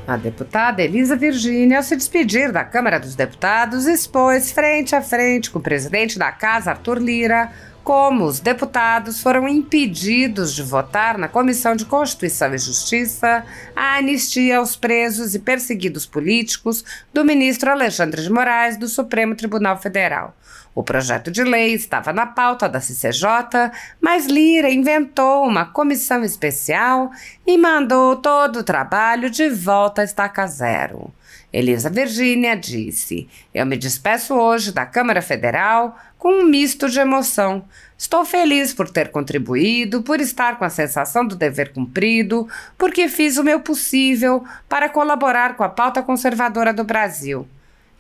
A deputada Elisa Virgínia, ao se despedir da Câmara dos Deputados, expôs frente a frente com o presidente da Casa, Arthur Lira, como os deputados foram impedidos de votar na Comissão de Constituição e Justiça a anistia aos presos e perseguidos políticos do ministro Alexandre de Moraes do Supremo Tribunal Federal. O projeto de lei estava na pauta da CCJ, mas Lira inventou uma comissão especial e mandou todo o trabalho de volta à estaca zero. Elisa Virgínia disse: "Eu me despeço hoje da Câmara Federal com um misto de emoção. Estou feliz por ter contribuído, por estar com a sensação do dever cumprido, porque fiz o meu possível para colaborar com a pauta conservadora do Brasil.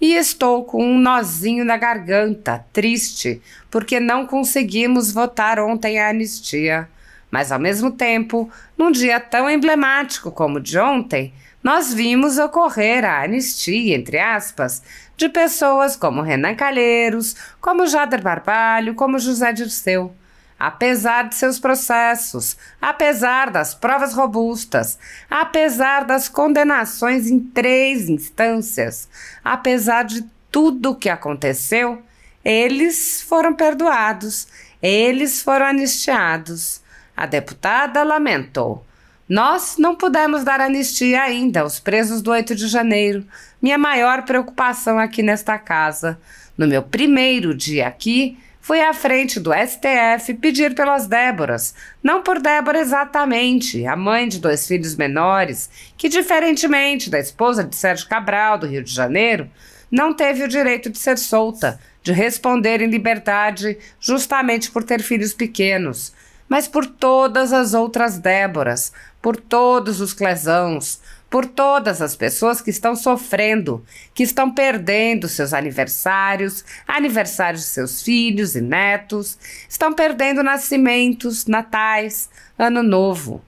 E estou com um nozinho na garganta, triste, porque não conseguimos votar ontem a anistia. Mas, ao mesmo tempo, num dia tão emblemático como o de ontem, nós vimos ocorrer a anistia, entre aspas, de pessoas como Renan Calheiros, como Jader Barbalho, como José Dirceu. Apesar de seus processos, apesar das provas robustas, apesar das condenações em 3 instâncias, apesar de tudo o que aconteceu, eles foram perdoados, eles foram anistiados." A deputada lamentou: "Nós não pudemos dar anistia ainda aos presos do 8 de janeiro. Minha maior preocupação aqui nesta casa. No meu primeiro dia aqui, fui à frente do STF pedir pelas Déboras, não por Débora exatamente, a mãe de 2 filhos menores, que, diferentemente da esposa de Sérgio Cabral, do Rio de Janeiro, não teve o direito de ser solta, de responder em liberdade, justamente por ter filhos pequenos, mas por todas as outras Déboras, por todos os Clesãos, por todas as pessoas que estão sofrendo, que estão perdendo seus aniversários, aniversários de seus filhos e netos, estão perdendo nascimentos, natais, ano novo."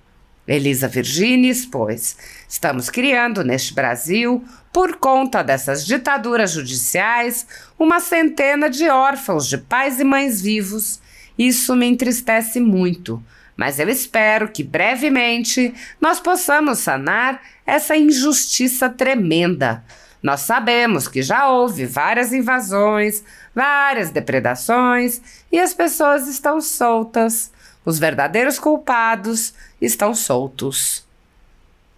Elisa Virgínia expôs: "Estamos criando neste Brasil, por conta dessas ditaduras judiciais, uma centena de órfãos de pais e mães vivos. Isso me entristece muito, mas eu espero que brevemente nós possamos sanar essa injustiça tremenda. Nós sabemos que já houve várias invasões, várias depredações e as pessoas estão soltas. Os verdadeiros culpados estão soltos."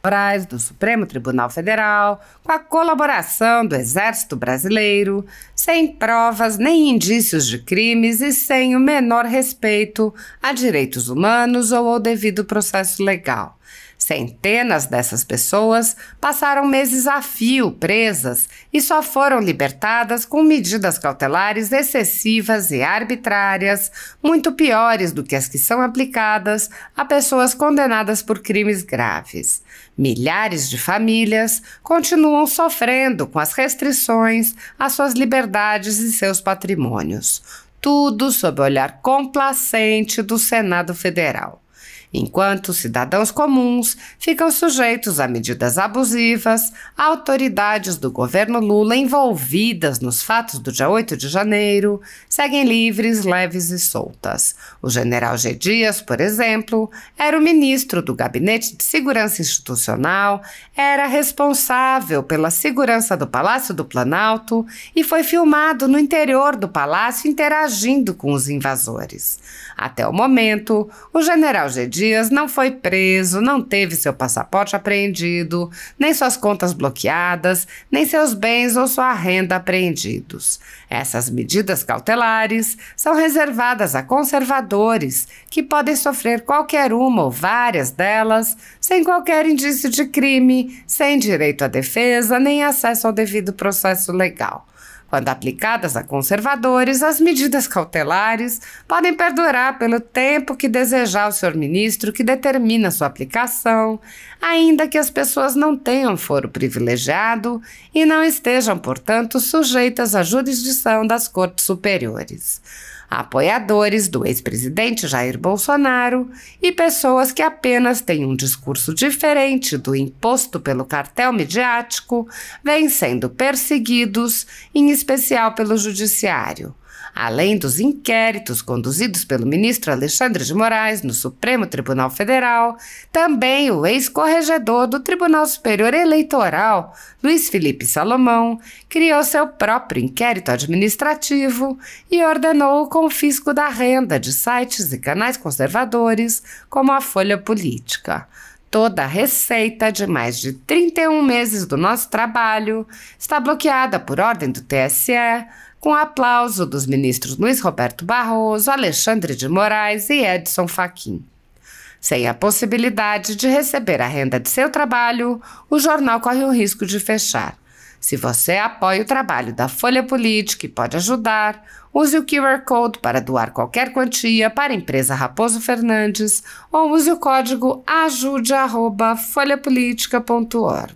Moraes do Supremo Tribunal Federal, com a colaboração do Exército Brasileiro, sem provas nem indícios de crimes e sem o menor respeito a direitos humanos ou ao devido processo legal. Centenas dessas pessoas passaram meses a fio presas e só foram libertadas com medidas cautelares excessivas e arbitrárias, muito piores do que as que são aplicadas a pessoas condenadas por crimes graves. Milhares de famílias continuam sofrendo com as restrições às suas liberdades e seus patrimônios. Tudo sob o olhar complacente do Senado Federal. Enquanto cidadãos comuns ficam sujeitos a medidas abusivas, autoridades do governo Lula envolvidas nos fatos do dia 8 de janeiro seguem livres, leves e soltas. O general G. Dias, por exemplo, era o ministro do Gabinete de Segurança Institucional, era responsável pela segurança do Palácio do Planalto e foi filmado no interior do palácio interagindo com os invasores. Até o momento, o general G. Dias não foi preso, não teve seu passaporte apreendido, nem suas contas bloqueadas, nem seus bens ou sua renda apreendidos. Essas medidas cautelares são reservadas a conservadores, que podem sofrer qualquer uma ou várias delas, sem qualquer indício de crime, sem direito à defesa, nem acesso ao devido processo legal. Quando aplicadas a conservadores, as medidas cautelares podem perdurar pelo tempo que desejar o senhor ministro que determina sua aplicação, ainda que as pessoas não tenham foro privilegiado e não estejam, portanto, sujeitas à jurisdição das cortes superiores. Apoiadores do ex-presidente Jair Bolsonaro e pessoas que apenas têm um discurso diferente do imposto pelo cartel midiático vêm sendo perseguidos, em especial pelo judiciário. Além dos inquéritos conduzidos pelo ministro Alexandre de Moraes no Supremo Tribunal Federal, também o ex-corregedor do Tribunal Superior Eleitoral, Luiz Felipe Salomão, criou seu próprio inquérito administrativo e ordenou o confisco da renda de sites e canais conservadores, como a Folha Política. Toda a receita de mais de 31 meses do nosso trabalho está bloqueada por ordem do TSE, com aplauso dos ministros Luiz Roberto Barroso, Alexandre de Moraes e Edson Fachin. Sem a possibilidade de receber a renda de seu trabalho, o jornal corre o risco de fechar. Se você apoia o trabalho da Folha Política e pode ajudar, use o QR Code para doar qualquer quantia para a empresa Raposo Fernandes ou use o código ajude@folhapolitica.org.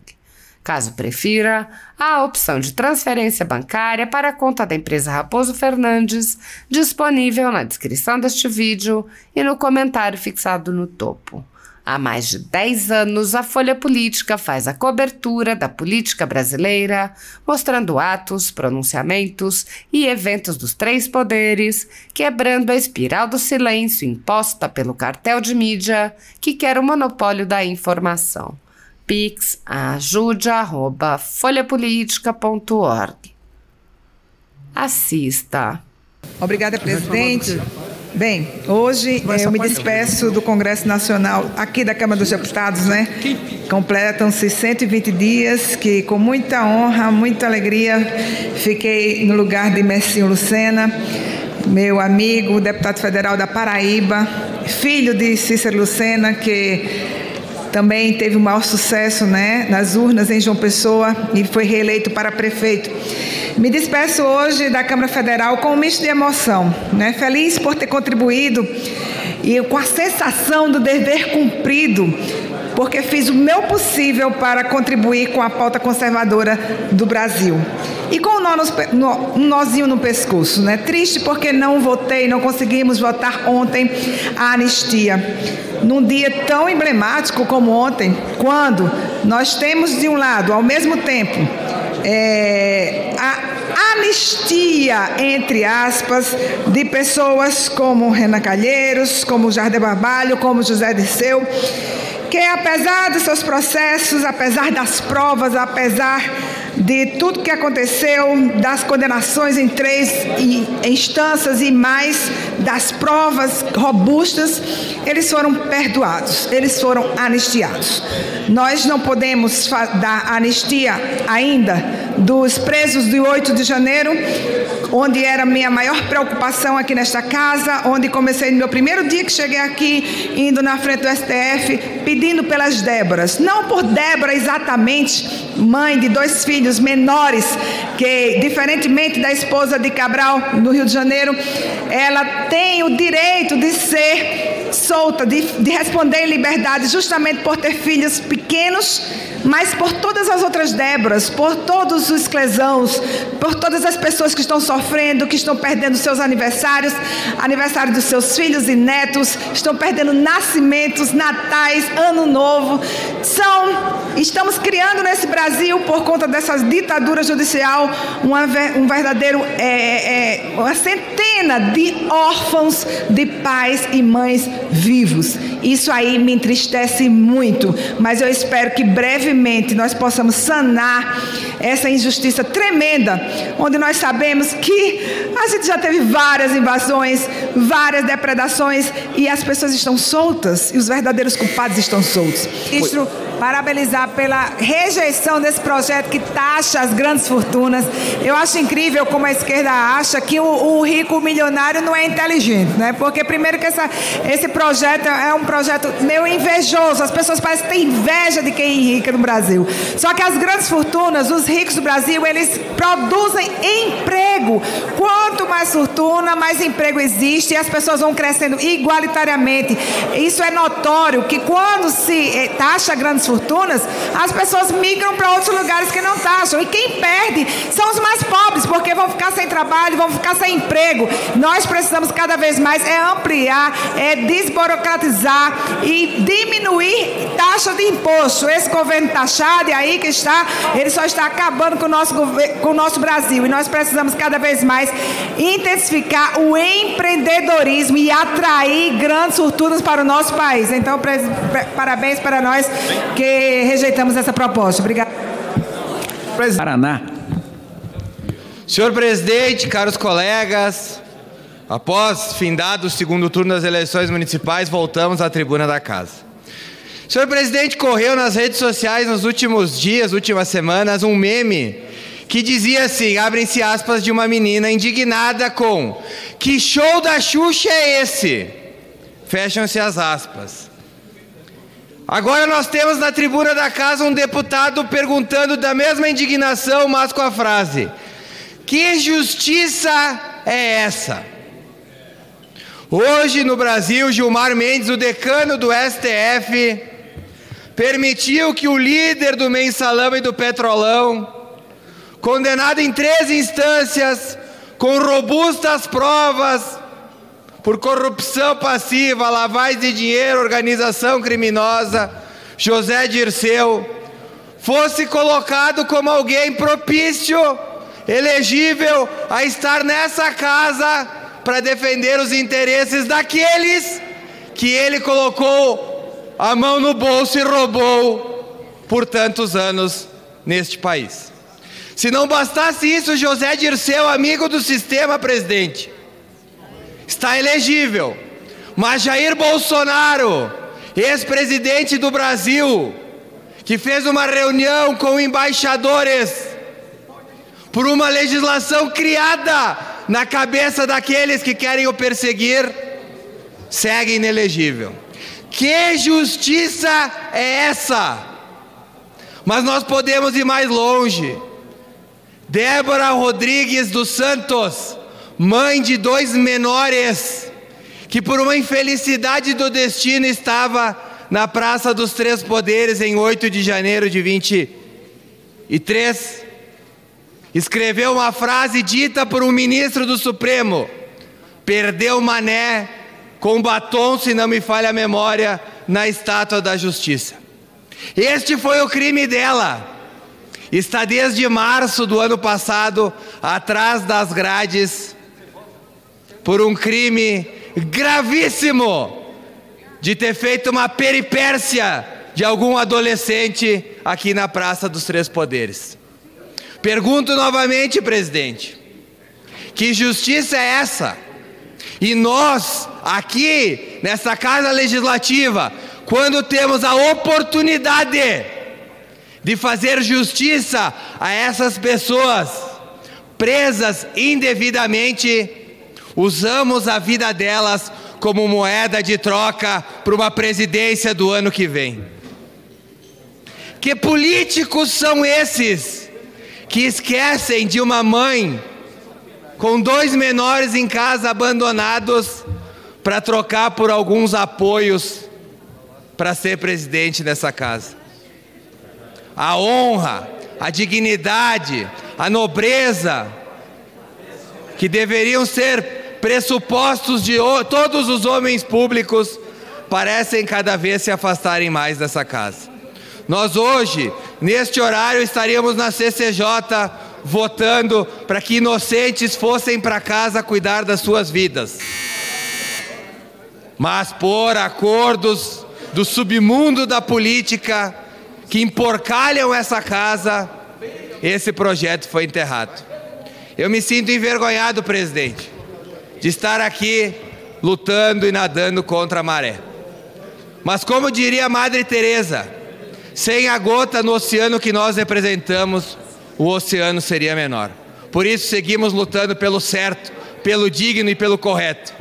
Caso prefira, há a opção de transferência bancária para a conta da empresa Raposo Fernandes, disponível na descrição deste vídeo e no comentário fixado no topo. Há mais de 10 anos, a Folha Política faz a cobertura da política brasileira, mostrando atos, pronunciamentos e eventos dos três poderes, quebrando a espiral do silêncio imposta pelo cartel de mídia que quer o monopólio da informação. Pix ajude@folhapolitica.org. Assista. Obrigada, presidente. Bem, hoje eu me despeço do Congresso Nacional aqui da Câmara dos Deputados, né? Completam-se 120 dias que, com muita honra, muita alegria, fiquei no lugar de Mercinho Lucena, meu amigo, deputado federal da Paraíba, filho de Cícero Lucena, que também teve o maior sucesso, né, nas urnas em João Pessoa e foi reeleito para prefeito. Me despeço hoje da Câmara Federal com um misto de emoção, né? Feliz por ter contribuído e com a sensação do dever cumprido, porque fiz o meu possível para contribuir com a pauta conservadora do Brasil. E com um nozinho no pescoço, né? Triste porque não conseguimos votar ontem a anistia. Num dia tão emblemático como ontem, quando nós temos de um lado, ao mesmo tempo, a anistia, entre aspas, de pessoas como Renan Calheiros, como Jardim Barbalho, como José Dirceu, que apesar dos seus processos, apesar das provas, apesar de tudo que aconteceu, das condenações em 3 instâncias e mais das provas robustas, eles foram perdoados, eles foram anistiados. Nós não podemos dar anistia ainda dos presos de 8 de janeiro, onde era a minha maior preocupação aqui nesta casa, onde comecei no meu primeiro dia que cheguei aqui, indo na frente do STF, pedindo pelas Déboras. Não por Débora exatamente, mãe de 2 filhos menores, que, diferentemente da esposa de Cabral, no Rio de Janeiro, ela tem o direito de ser solta, de responder em liberdade, justamente por ter filhos pequenos, mas por todas as outras Déboras, por todos os clesãos, por todas as pessoas que estão sofrendo, que estão perdendo seus aniversários, aniversário dos seus filhos e netos, estão perdendo nascimentos, natais, ano novo. Estamos criando nesse Brasil, por conta dessa ditadura judicial, um verdadeiro, uma centena de órfãos de pais e mães vivos. Isso aí me entristece muito, mas eu espero que brevemente nós possamos sanar essa injustiça tremenda, onde nós sabemos que a gente já teve várias invasões, várias depredações e as pessoas estão soltas e os verdadeiros culpados estão soltos. Ministro, parabenizar pela rejeição desse projeto que taxa as grandes fortunas. Eu acho incrível como a esquerda acha que o rico, o milionário não é inteligente, né? Porque primeiro que esse projeto é um projeto meio invejoso, as pessoas parecem ter inveja de quem é rica no Brasil. Só que as grandes fortunas, os ricos do Brasil, eles produzem emprego. Quanto mais fortuna, mais emprego existe e as pessoas vão crescendo igualitariamente. Isso é notório que quando se taxa grandes fortunas, fortunas, as pessoas migram para outros lugares que não taxam. E quem perde são os mais pobres, porque vão ficar sem trabalho, vão ficar sem emprego. Nós precisamos cada vez mais ampliar, desburocratizar e diminuir taxa de imposto. Esse governo taxado, e aí que está, ele só está acabando com o nosso Brasil. E nós precisamos cada vez mais intensificar o empreendedorismo e atrair grandes fortunas para o nosso país. Então, parabéns para nós que rejeitamos essa proposta. Obrigada. Paraná. Senhor presidente, caros colegas, após findado o segundo turno das eleições municipais, voltamos à tribuna da casa. Senhor presidente, correu nas redes sociais nos últimos dias, últimas semanas, um meme que dizia assim, abrem-se aspas, de uma menina indignada com: que show da Xuxa é esse? Fecham-se as aspas. Agora nós temos na tribuna da casa um deputado perguntando da mesma indignação, mas com a frase: que justiça é essa? Hoje no Brasil, Gilmar Mendes, o decano do STF, permitiu que o líder do Mensalão e do Petrolão, condenado em 3 instâncias, com robustas provas, por corrupção passiva, lavagem de dinheiro, organização criminosa, José Dirceu, fosse colocado como alguém propício, elegível a estar nessa casa para defender os interesses daqueles que ele colocou a mão no bolso e roubou por tantos anos neste país. Se não bastasse isso, José Dirceu, amigo do sistema, presidente, está elegível, mas Jair Bolsonaro, ex-presidente do Brasil, que fez uma reunião com embaixadores por uma legislação criada na cabeça daqueles que querem o perseguir, segue inelegível. Que justiça é essa? Mas nós podemos ir mais longe. Débora Rodrigues dos Santos, mãe de 2 menores, que por uma infelicidade do destino estava na Praça dos Três Poderes em 8 de janeiro de 23, escreveu uma frase dita por um ministro do Supremo: perdeu Mané com batom, se não me falha a memória, na estátua da Justiça. Este foi o crime dela. Está desde março do ano passado atrás das grades por um crime gravíssimo de ter feito uma peripécia de algum adolescente aqui na Praça dos Três Poderes. Pergunto novamente, presidente, que justiça é essa? E nós, aqui, nessa Casa Legislativa, quando temos a oportunidade de fazer justiça a essas pessoas presas indevidamente, usamos a vida delas como moeda de troca para uma presidência do ano que vem. Que políticos são esses que esquecem de uma mãe com 2 menores em casa abandonados para trocar por alguns apoios para ser presidente dessa casa? A honra, a dignidade, a nobreza, que deveriam ser pressupostos de todos os homens públicos, parecem cada vez se afastarem mais dessa casa. Nós hoje, neste horário, estaríamos na CCJ votando para que inocentes fossem para casa cuidar das suas vidas. Mas por acordos do submundo da política que emporcalham essa casa, esse projeto foi enterrado. Eu me sinto envergonhado, presidente, de estar aqui lutando e nadando contra a maré. Mas como diria a Madre Teresa, sem a gota no oceano que nós representamos, o oceano seria menor. Por isso seguimos lutando pelo certo, pelo digno e pelo correto.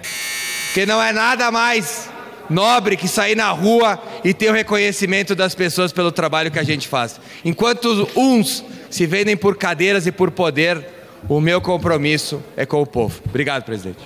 Porque não é nada mais nobre que sair na rua e ter o reconhecimento das pessoas pelo trabalho que a gente faz. Enquanto uns se vendem por cadeiras e por poder, o meu compromisso é com o povo. Obrigado, presidente.